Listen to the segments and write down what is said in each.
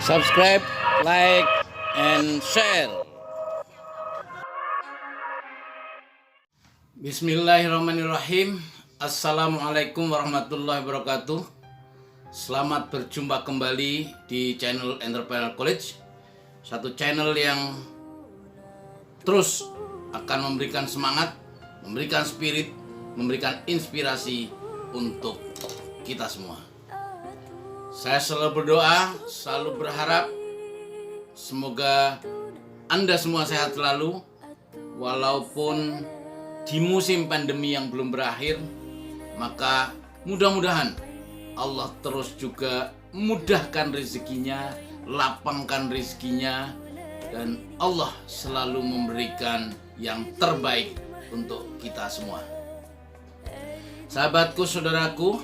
Subscribe, like, and share. Bismillahirrahmanirrahim. Assalamualaikum warahmatullahi wabarakatuh. Selamat berjumpa kembali di channel Entrepreneur College, satu channel yang terus akan memberikan semangat, memberikan spirit, memberikan inspirasi untuk kita semua. Saya selalu berdoa, selalu berharap semoga Anda semua sehat selalu, walaupun di musim pandemi yang belum berakhir. Maka mudah-mudahan Allah terus juga mudahkan rezekinya, lapangkan rezekinya, dan Allah selalu memberikan yang terbaik untuk kita semua. Sahabatku, saudaraku,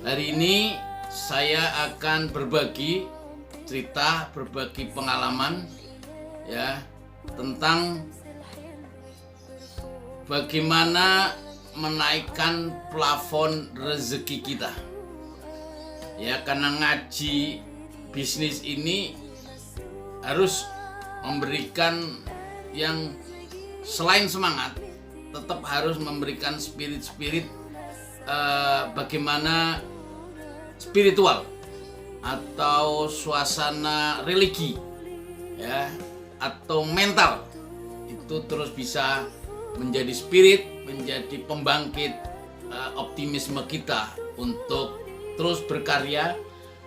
hari ini saya akan berbagi cerita, berbagi pengalaman ya tentang bagaimana menaikkan plafon rezeki kita. Ya, karena ngaji bisnis ini harus memberikan yang selain semangat, tetap harus memberikan spirit-spirit bagaimana spiritual atau suasana religi ya, atau mental itu terus bisa menjadi spirit, menjadi pembangkit optimisme kita untuk terus berkarya,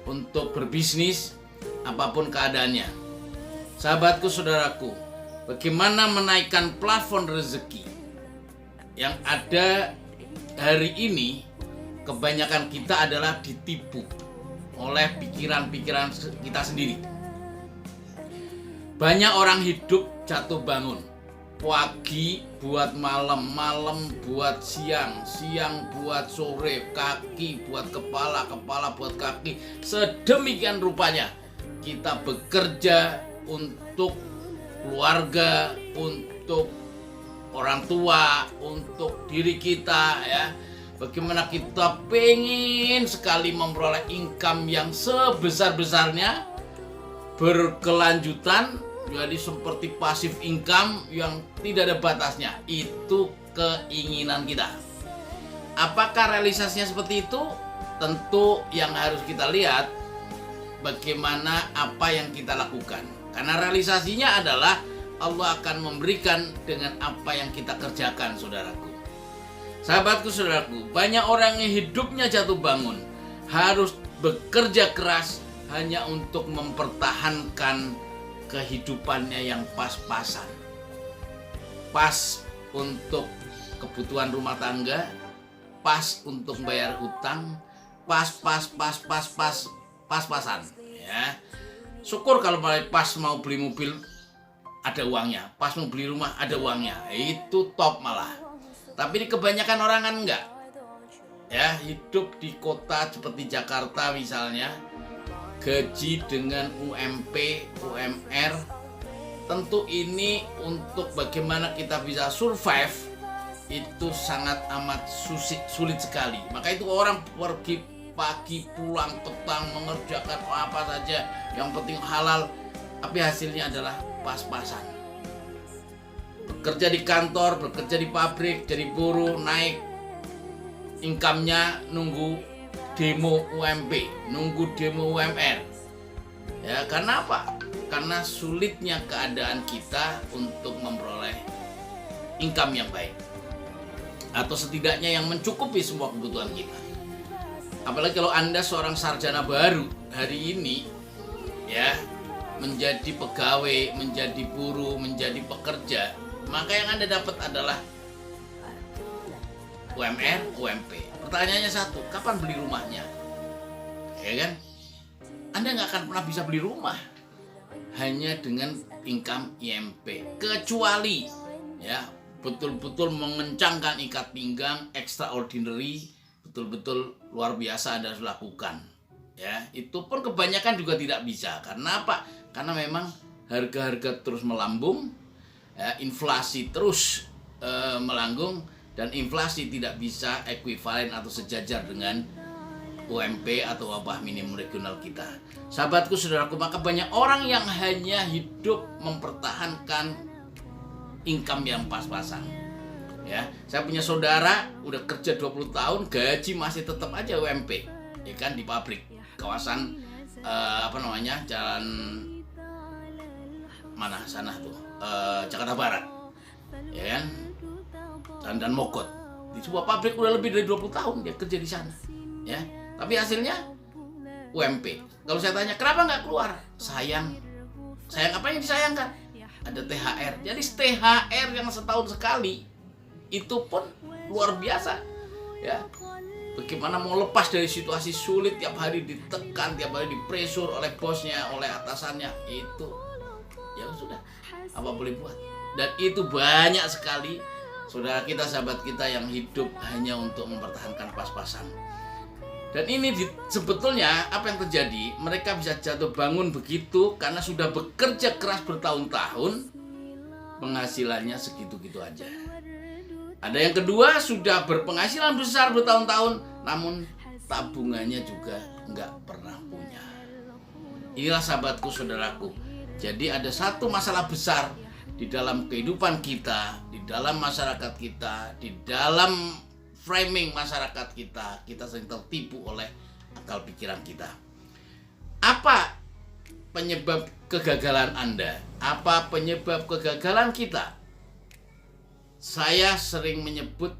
untuk berbisnis apapun keadaannya. Sahabatku, saudaraku, bagaimana menaikkan plafon rezeki yang ada hari ini? Kebanyakan kita adalah ditipu oleh pikiran-pikiran kita sendiri. Banyak orang hidup jatuh bangun, pagi buat malam, malam buat siang, siang buat sore, kaki buat kepala, kepala buat kaki. Sedemikian rupanya kita bekerja untuk keluarga, untuk orang tua, untuk diri kita ya. Bagaimana kita pengen sekali memperoleh income yang sebesar-besarnya, berkelanjutan, jadi seperti passive income yang tidak ada batasnya. Itu keinginan kita. Apakah realisasinya seperti itu? Tentu yang harus kita lihat bagaimana apa yang kita lakukan. Karena realisasinya adalah Allah akan memberikan dengan apa yang kita kerjakan, saudaraku. Sahabatku, saudaraku, banyak orang yang hidupnya jatuh bangun, harus bekerja keras hanya untuk mempertahankan kehidupannya yang pas-pasan. Pas untuk kebutuhan rumah tangga, pas untuk bayar hutang, pas-pasan ya. Syukur kalau pas mau beli mobil ada uangnya, pas mau beli rumah ada uangnya, itu top malah. Tapi kebanyakan orang kan enggak ya, hidup di kota seperti Jakarta misalnya, gaji dengan UMP, UMR. Tentu ini untuk bagaimana kita bisa survive itu sangat amat sulit sekali. Maka itu orang pergi pagi pulang petang mengerjakan apa saja, yang penting halal, tapi hasilnya adalah pas-pasan. Bekerja di kantor, bekerja di pabrik, jadi buruh, naik income-nya nunggu demo UMP, nunggu demo UMR. Ya, karena apa? Karena sulitnya keadaan kita untuk memperoleh income yang baik, atau setidaknya yang mencukupi semua kebutuhan kita. Apalagi kalau Anda seorang sarjana baru hari ini ya, menjadi pegawai, menjadi buruh, menjadi pekerja, maka yang Anda dapat adalah UMR, UMP. Pertanyaannya satu, kapan beli rumahnya? ya kan? Anda nggak akan pernah bisa beli rumah hanya dengan income IMP, kecuali ya betul-betul mengencangkan ikat pinggang extraordinary, betul-betul luar biasa Anda harus lakukan. Ya, itu pun kebanyakan juga tidak bisa. Karena apa? Karena memang harga-harga terus melambung, ya, inflasi terus melambung, dan inflasi tidak bisa ekuivalen atau sejajar dengan UMP atau upah minimum regional kita. Sahabatku, saudaraku, maka banyak orang yang hanya hidup mempertahankan income yang pas-pasan. Ya, saya punya saudara udah kerja 20 tahun, gaji masih tetap aja UMP. Ya kan, di pabrik kawasan jalan mana sana tuh, Jakarta Barat. Ya kan? Dan Mogot. Di sebuah pabrik udah lebih dari 20 tahun dia kerja di sana. Ya. Tapi hasilnya UMP. Kalau saya tanya kenapa nggak keluar? Sayang apa yang disayangkan? Ada THR. Jadi THR yang setahun sekali itu pun luar biasa. Ya, bagaimana mau lepas dari situasi sulit, tiap hari ditekan, tiap hari dipresur oleh bosnya, oleh atasannya, itu ya sudah, apa boleh buat. Dan itu banyak sekali saudara kita, sahabat kita yang hidup hanya untuk mempertahankan pas-pasan. Dan ini sebetulnya apa yang terjadi, mereka bisa jatuh bangun begitu karena sudah bekerja keras bertahun-tahun, penghasilannya segitu-gitu aja. Ada yang kedua, sudah berpenghasilan besar bertahun-tahun, namun tabungannya juga nggak pernah punya. Inilah sahabatku, saudaraku. Jadi ada satu masalah besar di dalam kehidupan kita, di dalam masyarakat kita, di dalam framing masyarakat kita sering tertipu oleh akal pikiran kita. Apa penyebab kegagalan Anda? Apa penyebab kegagalan kita? Saya sering menyebut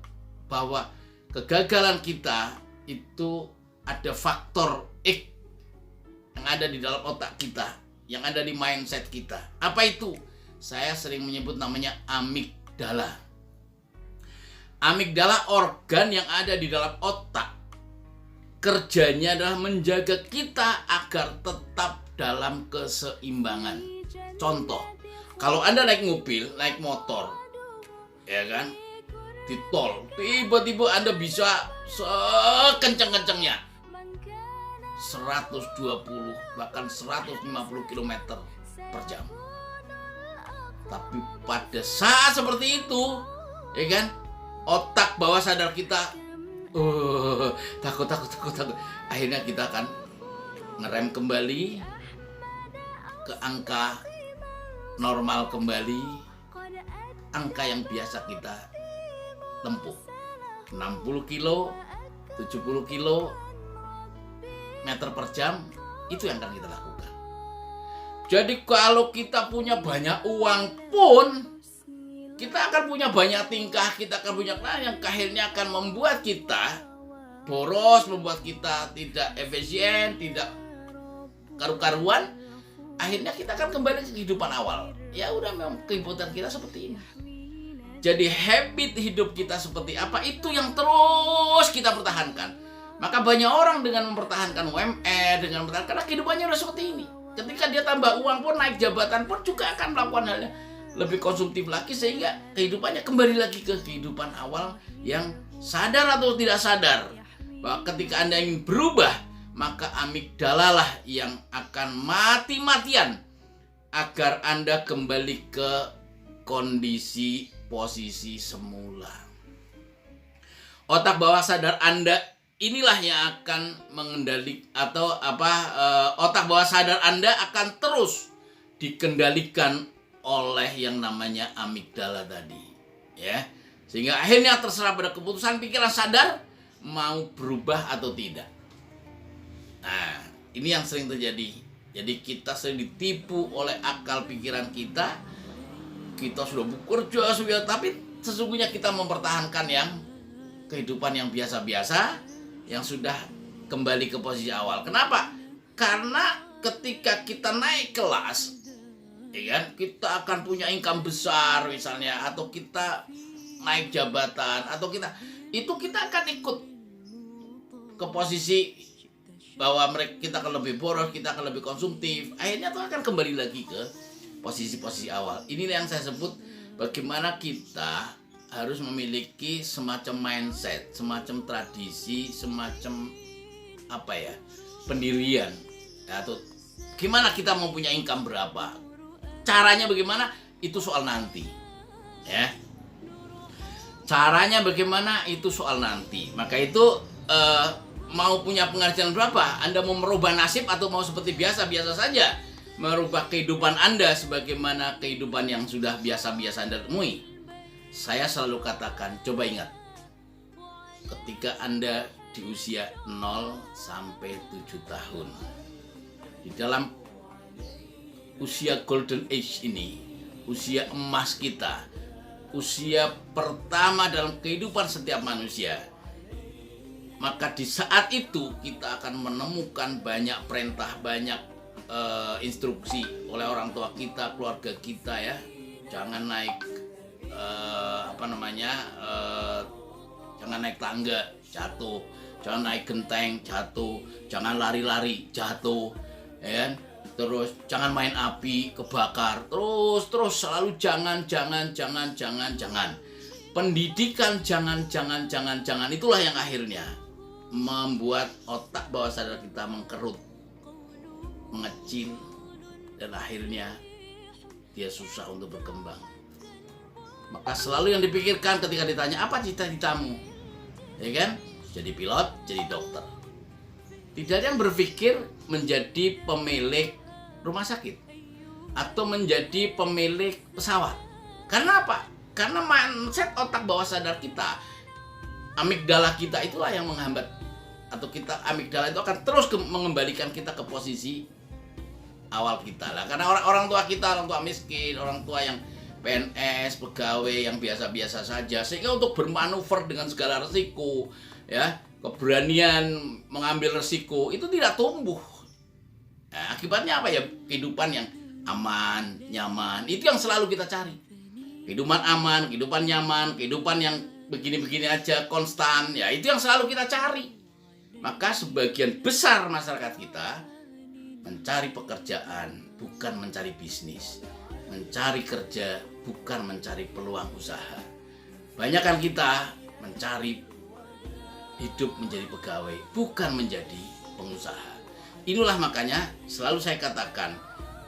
bahwa kegagalan kita itu ada faktor X yang ada di dalam otak kita, yang ada di mindset kita. Apa itu? Saya sering menyebut namanya amigdala. Amigdala organ yang ada di dalam otak. Kerjanya adalah menjaga kita agar tetap dalam keseimbangan. Contoh, kalau Anda naik mobil, naik motor, ya kan, di tol, tiba-tiba Anda bisa sekencang-kencangnya 120 bahkan 150 km per jam. Tapi pada saat seperti itu, ya kan, otak bawah sadar kita takut. Akhirnya kita akan ngerem kembali ke angka normal kembali, angka yang biasa kita tempuh, 60 kilo, 70 kilo meter per jam, itu yang akan kita lakukan. Jadi kalau kita punya banyak uang pun, kita akan punya banyak tingkah, kita akan punya yang akhirnya akan membuat kita boros, membuat kita tidak efisien, tidak karu-karuan. Akhirnya kita akan kembali ke kehidupan awal. Ya udah, memang kehidupan kita seperti ini. Jadi habit hidup kita seperti apa, itu yang terus kita pertahankan. Maka banyak orang dengan mempertahankan UMR, dengan mempertahankan, karena kehidupannya udah seperti ini. Ketika dia tambah uang pun, naik jabatan pun, juga akan melakukan halnya lebih konsumtif lagi, sehingga kehidupannya kembali lagi ke kehidupan awal yang sadar atau tidak sadar bahwa ketika Anda ingin berubah, maka amigdala lah yang akan mati-matian agar Anda kembali ke kondisi posisi semula. Otak bawah sadar Anda inilah yang akan mengendalikan otak bawah sadar Anda akan terus dikendalikan oleh yang namanya amigdala tadi, ya, sehingga akhirnya terserah pada keputusan pikiran sadar mau berubah atau tidak. Nah, ini yang sering terjadi. Jadi kita sering ditipu oleh akal pikiran kita. Kita sudah bekerja, tapi sesungguhnya kita mempertahankan yang kehidupan yang biasa-biasa, yang sudah kembali ke posisi awal. Kenapa? Karena ketika kita naik kelas, ya kan, kita akan punya income besar misalnya, atau kita naik jabatan, atau kita akan ikut ke posisi bahwa kita akan lebih boros, kita akan lebih konsumtif, akhirnya tuh akan kembali lagi ke posisi-posisi awal. Inilah yang saya sebut bagaimana kita harus memiliki semacam mindset, semacam tradisi, semacam pendirian, atau gimana kita mau punya income berapa, caranya bagaimana, itu soal nanti, ya. Caranya bagaimana itu soal nanti. Maka itu mau punya penghasilan berapa, Anda mau merubah nasib atau mau seperti biasa-biasa saja merubah kehidupan Anda sebagaimana kehidupan yang sudah biasa-biasa Anda temui. Saya selalu katakan, coba ingat, ketika Anda di usia 0 sampai 7 tahun, di dalam usia golden age ini, usia emas kita, usia pertama dalam kehidupan setiap manusia, maka di saat itu kita akan menemukan banyak perintah, banyak instruksi oleh orang tua kita, keluarga kita, ya. Jangan naik jangan naik tangga, jatuh. Jangan naik genteng, jatuh. Jangan lari-lari, jatuh, ya. Terus jangan main api, kebakar. Terus selalu jangan. Pendidikan jangan. Itulah yang akhirnya membuat otak bawah sadar kita mengkerut, mengecil, dan akhirnya dia susah untuk berkembang. Maka selalu yang dipikirkan ketika ditanya, apa cita-citamu? Ya kan? Jadi pilot, jadi dokter. Tidak ada yang berpikir menjadi pemilik rumah sakit atau menjadi pemilik pesawat. Karena apa? Karena mindset otak bawah sadar kita, amigdala kita, itulah yang menghambat, atau amigdala itu akan terus mengembalikan kita ke posisi awal kita lah. Karena orang tua kita, orang tua miskin, orang tua yang PNS, pegawai yang biasa-biasa saja, sehingga untuk bermanuver dengan segala resiko, ya, keberanian mengambil resiko itu tidak tumbuh. Nah, akibatnya apa ya? Kehidupan yang aman, nyaman, itu yang selalu kita cari. Kehidupan aman, kehidupan nyaman, kehidupan yang begini-begini aja, konstan, ya itu yang selalu kita cari. Maka sebagian besar masyarakat kita mencari pekerjaan, bukan mencari bisnis. Mencari kerja, bukan mencari peluang usaha. Banyakan kita mencari hidup menjadi pegawai, bukan menjadi pengusaha. Inilah makanya selalu saya katakan,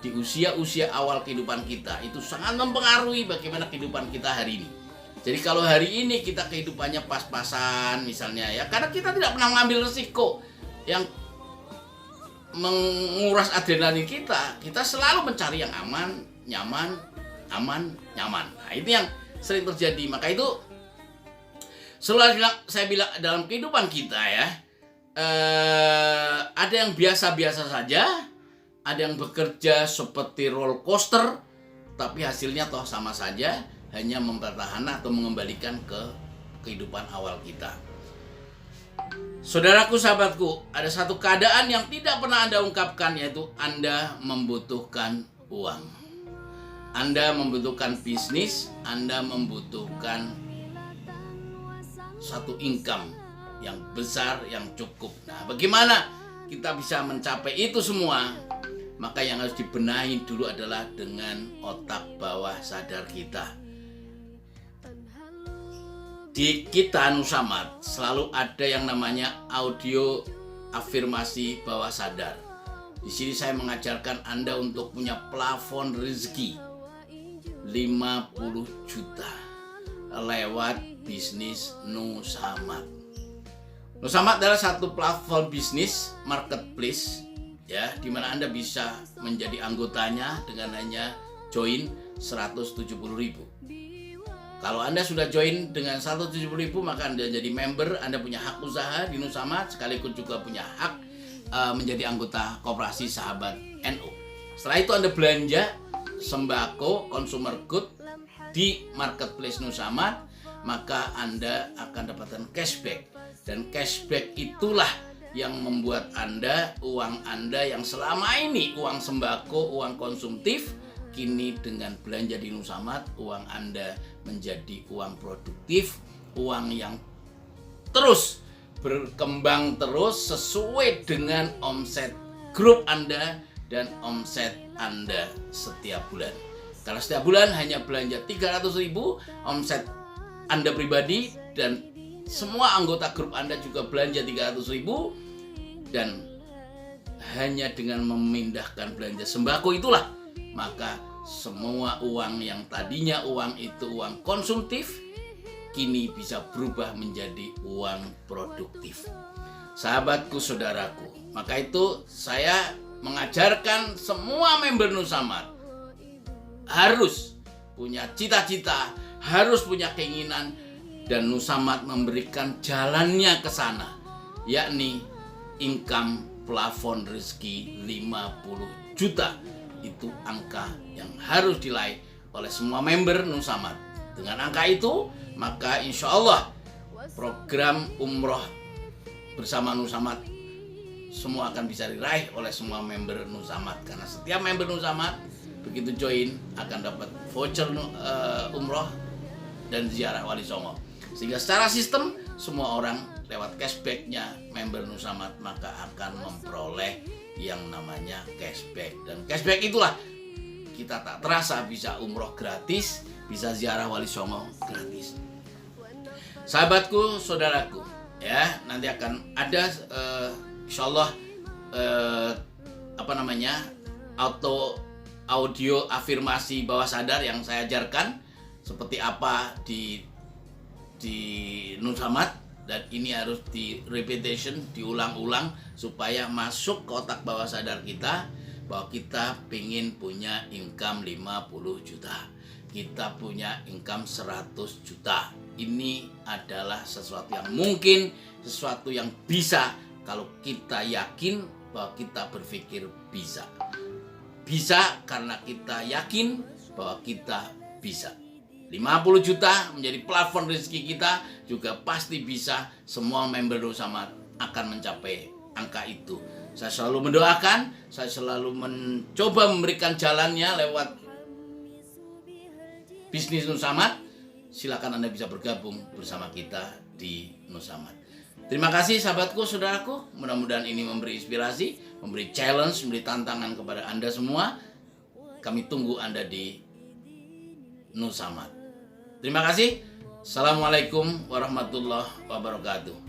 di usia-usia awal kehidupan kita itu sangat mempengaruhi bagaimana kehidupan kita hari ini. Jadi kalau hari ini kita kehidupannya pas-pasan misalnya, ya, karena kita tidak pernah mengambil resiko yang menguras adrenalin kita selalu mencari yang aman, nyaman. Nah, itu yang sering terjadi. Maka itu selalu saya bilang dalam kehidupan kita, ya, ada yang biasa-biasa saja, ada yang bekerja seperti roller coaster, tapi hasilnya toh sama saja, hanya mempertahankan atau mengembalikan ke kehidupan awal kita. Saudaraku, sahabatku, ada satu keadaan yang tidak pernah Anda ungkapkan, yaitu Anda membutuhkan uang. Anda membutuhkan bisnis, Anda membutuhkan satu income yang besar, yang cukup. Nah, bagaimana kita bisa mencapai itu semua? Maka yang harus dibenahi dulu adalah dengan otak bawah sadar kita. Di kita Nusamat selalu ada yang namanya audio afirmasi bawah sadar. Di sini saya mengajarkan Anda untuk punya plafon rezeki 50 juta lewat bisnis Nusamat. Nusamat adalah satu platform bisnis marketplace, ya, di mana Anda bisa menjadi anggotanya dengan hanya join 170.000. Kalau Anda sudah join dengan 170.000, maka Anda jadi member, Anda punya hak usaha di Nusamat, sekaligus juga punya hak menjadi anggota Koperasi Sahabat NU. Setelah itu Anda belanja sembako, consumer good di marketplace Nusamat, maka Anda akan dapatkan cashback. Dan cashback itulah yang membuat uang Anda yang selama ini uang sembako, uang konsumtif, kini dengan belanja di Nusamat, uang Anda menjadi uang produktif, uang yang terus berkembang terus sesuai dengan omset grup Anda dan omset Anda setiap bulan. Kalau setiap bulan hanya belanja 300.000, omset Anda pribadi dan semua anggota grup Anda juga belanja 300.000, dan hanya dengan memindahkan belanja sembako itulah, maka semua uang yang tadinya uang itu uang konsumtif kini bisa berubah menjadi uang produktif. Sahabatku, saudaraku, maka itu saya mengajarkan semua member Nusamad harus punya cita-cita, harus punya keinginan, dan Nusamad memberikan jalannya ke sana, yakni income plafon rezeki 50 juta. Itu angka yang harus diraih oleh semua member Nusamad. Dengan angka itu, maka insya Allah program umroh bersama Nusamad semua akan bisa diraih oleh semua member Nusamad. Karena setiap member Nusamad begitu join akan dapat voucher umroh dan ziarah Wali Songo. Sehingga secara sistem semua orang lewat cashbacknya member Nusamad maka akan memperoleh yang namanya cashback. Dan cashback itulah kita tak terasa bisa umroh gratis, bisa ziarah Wali Songo gratis. Sahabatku, saudaraku, ya, nanti akan ada insyaallah audio afirmasi bawah sadar yang saya ajarkan seperti apa di Nusamad, dan ini harus di repetition, diulang-ulang supaya masuk ke otak bawah sadar kita bahwa kita pengen punya income 50 juta, kita punya income 100 juta. Ini adalah sesuatu yang mungkin, sesuatu yang bisa kalau kita yakin bahwa kita berpikir bisa. Bisa karena kita yakin bahwa kita bisa. 50 juta menjadi plafon rezeki kita juga pasti bisa. Semua member Nusamad akan mencapai angka itu. Saya selalu mendoakan, saya selalu mencoba memberikan jalannya lewat bisnis Nusamad. Silakan Anda bisa bergabung bersama kita di Nusamad. Terima kasih sahabatku, saudaraku. Mudah-mudahan ini memberi inspirasi, memberi challenge, memberi tantangan kepada Anda semua. Kami tunggu Anda di Nusamad. Terima kasih. Assalamualaikum warahmatullahi wabarakatuh.